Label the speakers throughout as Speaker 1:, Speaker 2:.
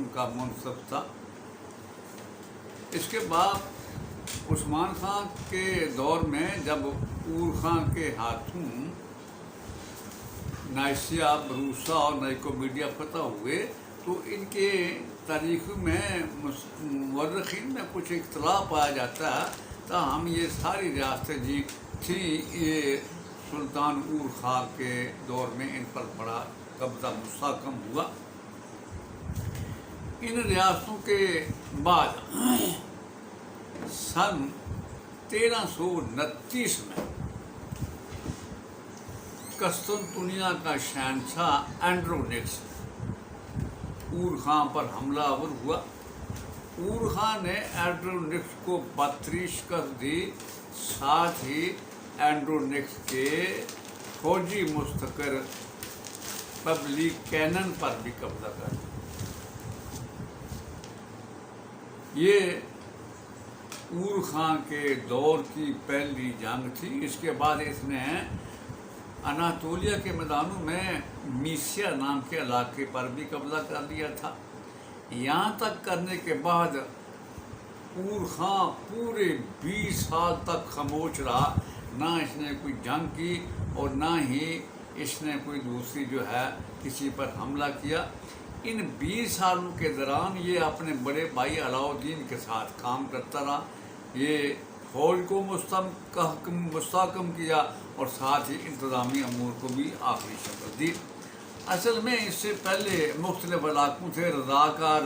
Speaker 1: قسم کا منصب تھا۔ اس کے بعد عثمان خان کے دور میں جب اور خان کے ہاتھوں نائسیا، بروسا اور نائکومیڈیا فتح ہوئے تو ان کے تاریخ میں مورخین میں کچھ اختلاف پایا جاتا ہے، تاہم یہ ساری ریاستیں تھیں یہ سلطان اور خان کے دور میں ان پر بڑا قبضہ مستحکم ہوا۔ ان ریاستوں کے بعد سن 1329 میں قسطنطنیہ کا شہنشاہ اینڈرونکس اور خان پر حملہ آور ہوا۔ اور خان نے اینڈرونکس کو 32 شکست دی، ساتھ ہی اینڈرونکس کے فوجی مستقر پبلیکینن پر بھی قبضہ کر لیا۔ یہ اور خان کے دور کی پہلی جنگ تھی۔ اس کے بعد اس نے اناطولیہ کے میدانوں میں میسیا نام کے علاقے پر بھی قبضہ کر لیا تھا۔ یہاں تک کرنے کے بعد اور خان پورے 20 سال تک خاموش رہا، نہ اس نے کوئی جنگ کی اور نہ ہی اس نے کوئی دوسری کسی پر حملہ کیا۔ ان 20 سالوں کے دوران یہ اپنے بڑے بھائی علاؤالدین کے ساتھ کام کرتا رہا، یہ فوج کو مستحکم کیا اور ساتھ ہی انتظامی امور کو بھی آخری شکل دی۔ اصل میں اس سے پہلے مختلف علاقوں سے رضاکار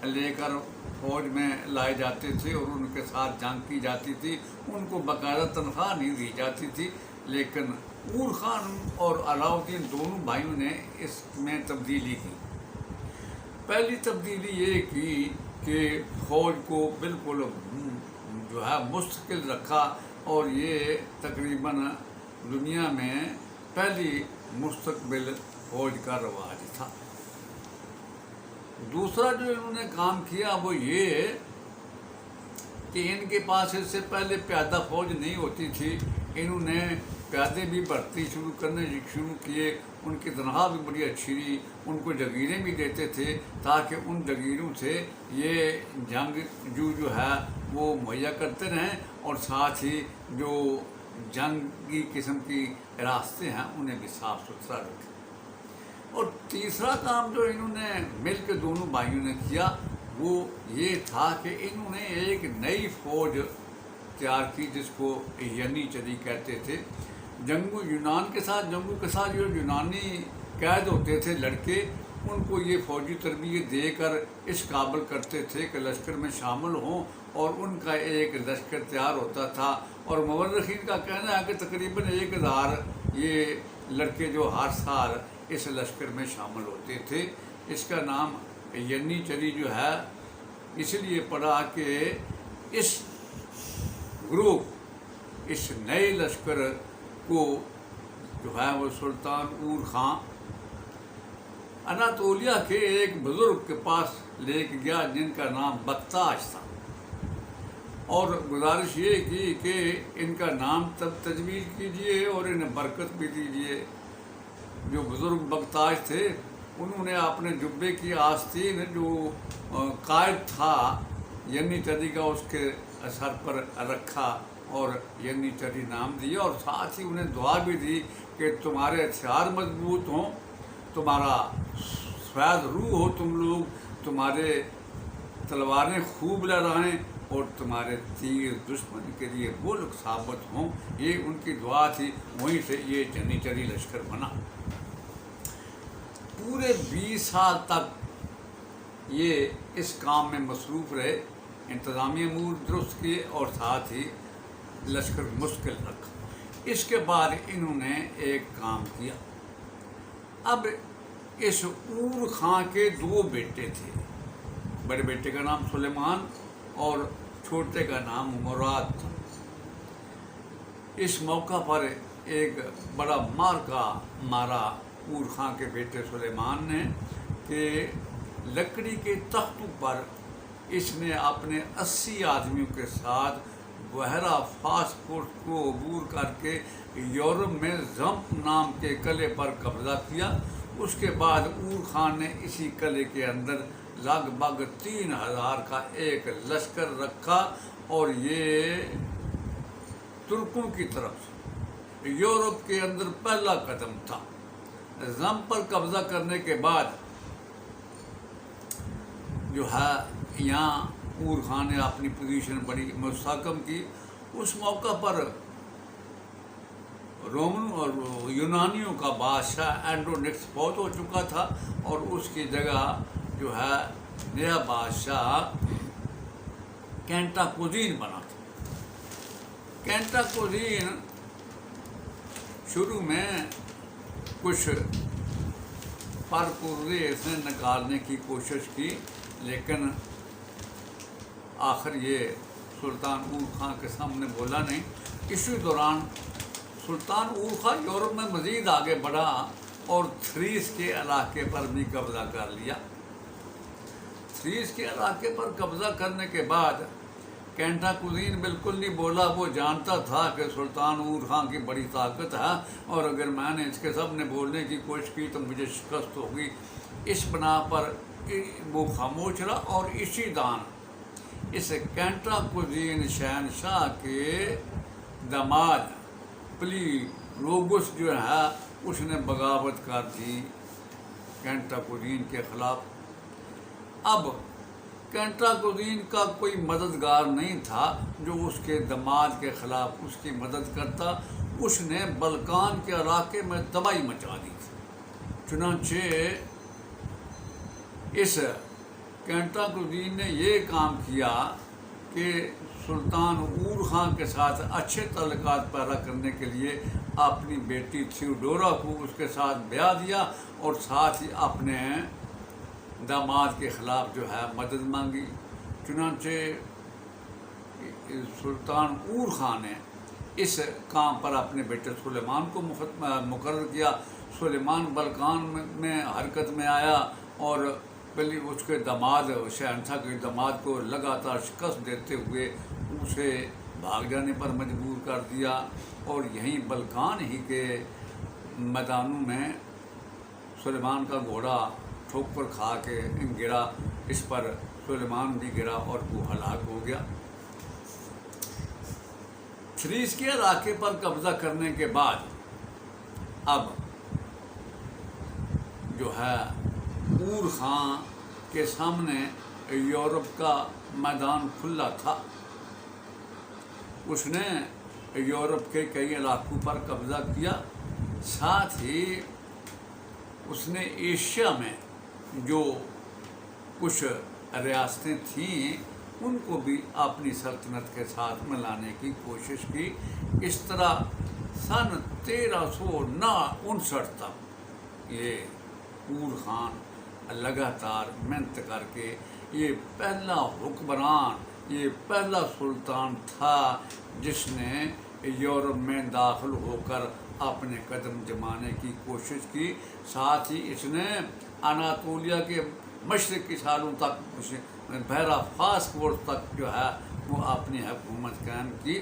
Speaker 1: لے کر فوج میں لائے جاتے تھے اور ان کے ساتھ جنگ کی جاتی تھی، ان کو باقاعدہ تنخواہ نہیں دی جاتی تھی، لیکن اور خان اور علاؤالدین دونوں بھائیوں نے اس میں تبدیلی کی۔ پہلی تبدیلی یہ کی کہ فوج کو بالکل مستقل رکھا اور یہ تقریباً دنیا میں پہلی مستقبل فوج کا رواج تھا۔ دوسرا جو انہوں نے کام کیا وہ یہ کہ ان کے پاس اس سے پہلے پیادہ فوج نہیں ہوتی تھی، انہوں نے پیادے بھی بھرتی کرنے شروع کیے، ان کی تنخواہ بھی بڑی اچھی رہی، ان کو جگیریں بھی دیتے تھے تاکہ ان جگیروں سے یہ جنگ جو وہ مہیا کرتے رہیں اور ساتھ ہی جو جنگی قسم کی راستے ہیں انہیں بھی صاف ستھرا رکھیں۔ اور تیسرا کام جو انہوں نے مل کے دونوں بھائیوں نے کیا وہ یہ تھا کہ انہوں نے ایک نئی فوج تیار کی جس کو ینیچری کہتے تھے۔ یونان کے ساتھ جنگوں کے ساتھ جو یونانی قید ہوتے تھے لڑکے، ان کو یہ فوجی تربیت دے کر اس قابل کرتے تھے کہ لشکر میں شامل ہوں اور ان کا ایک لشکر تیار ہوتا تھا، اور مورخین کا کہنا ہے کہ تقریباً 1000 یہ لڑکے جو ہر سال اس لشکر میں شامل ہوتے تھے۔ اس کا نام ینیچری اس لیے پڑا کہ اس گروپ اس نئے لشکر کو وہ سلطان اور خان اناطولیہ کے ایک بزرگ کے پاس لے کے گیا جن کا نام بختاش تھا، اور گزارش یہ کی کہ ان کا نام تجویز کیجیے اور انہیں برکت بھی دیجیے۔ جو بزرگ بختاش تھے انہوں نے اپنے جبے کی آستین جو قائد تھا ینیچری کا اس کے سر پر رکھا اور ینیچری نام دیا، اور ساتھ ہی انہیں دعا بھی دی کہ تمہارے ہتھیار مضبوط ہوں، تمہارا سفید روح ہو تم لوگ، تمہارے تلواریں خوب لہرائیں اور تمہارے تیر دشمن کے لیے ملک ثابت ہوں۔ یہ ان کی دعا تھی، وہیں سے یہ ینیچری لشکر بنا۔ پورے 20 سال تک یہ اس کام میں مصروف رہے، انتظامی امور درست کیے اور ساتھ ہی لشکر مستقل رکھا۔ اس کے بعد انہوں نے ایک کام کیا۔ اب اس اور خان کے 2 بیٹے تھے، بڑے بیٹے کا نام سلیمان اور چھوٹے کا نام مراد تھا۔ اس موقع پر ایک بڑا مارا اور خان کے بیٹے سلیمان نے کہ لکڑی کے تختوں پر اس نے اپنے 80 آدمیوں کے ساتھ بحیرہ فاسفورس کو عبور کر کے یورپ میں زمپ نام کے قلعے پر قبضہ کیا۔ اس کے بعد اور خان نے اسی قلعے کے اندر لگ بھگ 3000 کا ایک لشکر رکھا اور یہ ترکوں کی طرف سے یورپ کے اندر پہلا قدم تھا۔ زم پر قبضہ کرنے کے بعد جو ہے یہاں اور خان نے اپنی پوزیشن بڑی مستحکم کی۔ اس موقع پر رومن اور یونانیوں کا بادشاہ اینڈرونکس فوت ہو چکا تھا اور اس کی جگہ جو ہے نیا بادشاہ کینٹاکوزین بنا تھا۔ کینٹاکوزین شروع میں کچھ پرپرزے اس نے نکالنے کی کوشش کی، لیکن آخر یہ سلطان اور خان کے سامنے بولا نہیں۔ اسی دوران سلطان اور خان یورپ میں مزید آگے بڑھا اور تھریس کے علاقے پر بھی قبضہ کر لیا۔ تھریس کے علاقے پر قبضہ کرنے کے بعد کینٹاکوزین بالکل نہیں بولا۔ وہ جانتا تھا کہ سلطان اور خان کی بڑی طاقت ہے اور اگر میں نے اس کے سامنے بولنے کی کوشش کی تو مجھے شکست ہوگی۔ اس بنا پر وہ خاموش رہا اور اسی دان اس کینٹاکوزین شہنشاہ کے داماد پلیروگس جو ہے اس نے بغاوت کر دی کینٹاکوزین کے خلاف۔ اب کینٹاکوزین کا کوئی مددگار نہیں تھا جو اس کے داماد کے خلاف اس کی مدد کرتا۔ اس نے بلکان کے علاقے میں تباہی مچا دی تھی۔ چنانچہ اس کینٹاکوزین نے یہ کام کیا کہ سلطان اور خان کے ساتھ اچھے تعلقات پیدا کرنے کے لیے اپنی بیٹی تھیوڈورا کو اس کے ساتھ بیاہ دیا اور ساتھ ہی اپنے داماد کے خلاف جو ہے مدد مانگی۔ چنانچہ سلطان اور خان نے اس کام پر اپنے بیٹے سلیمان کو مقرر کیا۔ سلیمان بلکان میں حرکت میں آیا اور پہلے اس کے داماد شہنشاہ کے داماد کو لگاتار شکست دیتے ہوئے اسے بھاگ جانے پر مجبور کر دیا اور یہیں بلکان ہی کے میدانوں میں سلیمان کا گھوڑا ٹھوکر کھا کے گرا۔ اس پر سلیمان بھی گرا اور وہ ہلاک ہو گیا۔ تھریس کے علاقے پر قبضہ کرنے کے بعد اب جو ہے اور خان کے سامنے یورپ کا میدان کھلا تھا۔ اس نے یورپ کے کئی علاقوں پر قبضہ کیا، ساتھ ہی اس نے ایشیا میں جو کچھ ریاستیں تھیں ان کو بھی اپنی سلطنت کے ساتھ ملانے کی کوشش کی۔ اس طرح سن 1359 تک یہ اور خان لگاتار محنت کر کے یہ پہلا حکمران، یہ پہلا سلطان تھا جس نے یورپ میں داخل ہو کر اپنے قدم جمانے کی کوشش کی۔ ساتھ ہی اس نے اناطولیہ کے مشرقی سالوں تک بحیرہ فاسفور تک جو ہے وہ اپنی حکومت قائم کی۔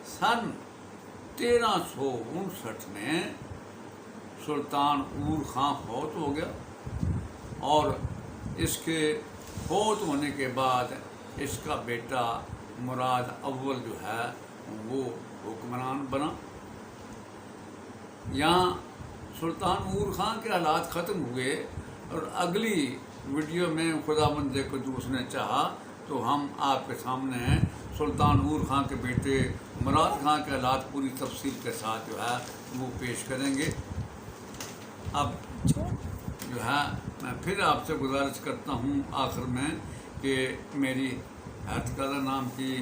Speaker 1: سن 1359 میں سلطان اور خان فوت ہو گیا اور اس کے فوت ہونے کے بعد اس کا بیٹا مراد اول جو ہے وہ حکمران بنا۔ یہاں سلطان اور خان کے حالات ختم ہوئے اور اگلی ویڈیو میں خداوند قدوس نے چاہا تو ہم آپ کے سامنے ہیں سلطان اور خان کے بیٹے مراد خان کے حالات پوری تفصیل کے ساتھ جو ہے وہ پیش کریں گے۔ اب جو ہے میں پھر آپ سے گزارش کرتا ہوں آخر میں کہ میری حیات قادر نام کی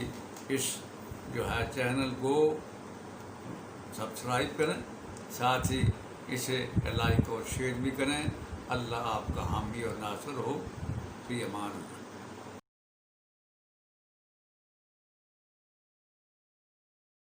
Speaker 1: اس جو ہے چینل کو سبسکرائب کریں، ساتھ ہی اسے لائک اور شیئر بھی کریں۔ اللہ آپ کا حامی اور ناصر ہو۔ فی امان اللہ۔